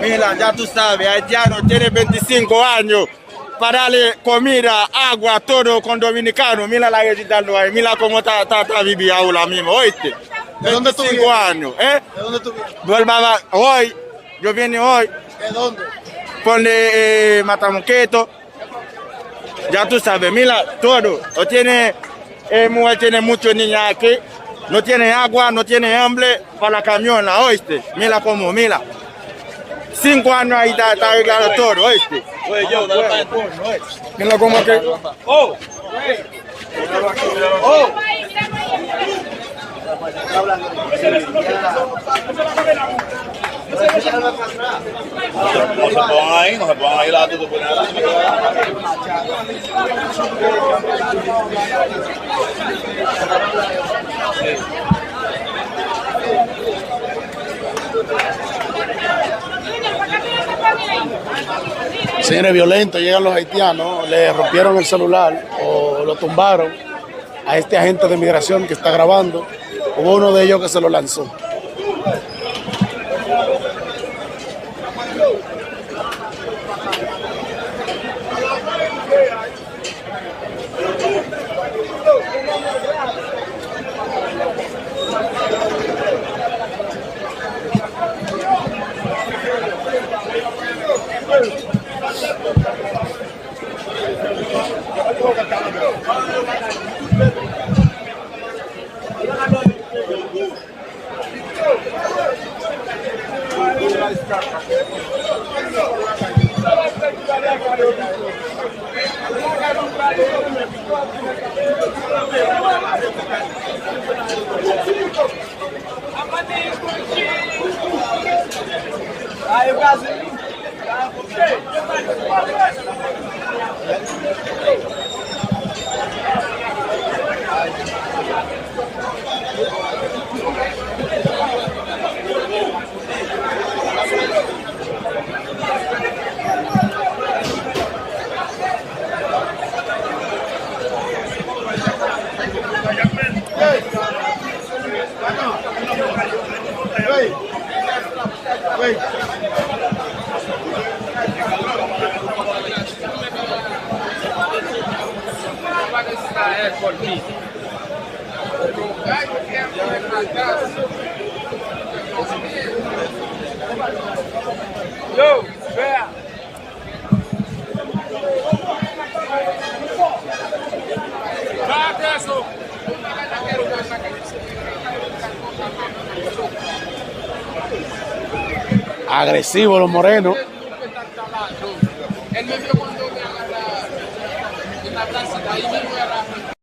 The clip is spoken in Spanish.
Mira, ya tú sabes, haitiano tiene 25 años para darle comida, agua, todo con dominicano. Mira la que está dando ahí, mira cómo está viviendo ahora mismo, ¿oíste? ¿De dónde tú 25 años, ¿eh? ¿De dónde tú vienes? Vuelva hoy, yo vine hoy, ¿De dónde? ponle Matamoqueto. Ya tú sabes, mira, todo. No tiene, mujer tiene muchos niños aquí, no tiene agua, no tiene hambre para la camioneta, ¿oíste? Mira cómo, mira. 5 años ahí está arreglado todo, ¿oíste? Mira cómo que... ¡Oh! ¡Oh! No se pongan ahí la tuya. Señores, violentos, llegan los haitianos, le rompieron el celular o lo tumbaron a este agente de migración que está grabando. Hubo uno de ellos que se lo lanzó. Yo, vea. Agresivos los morenos. Él me vio cuando me agarra en la plaza, ahí mismo agarra.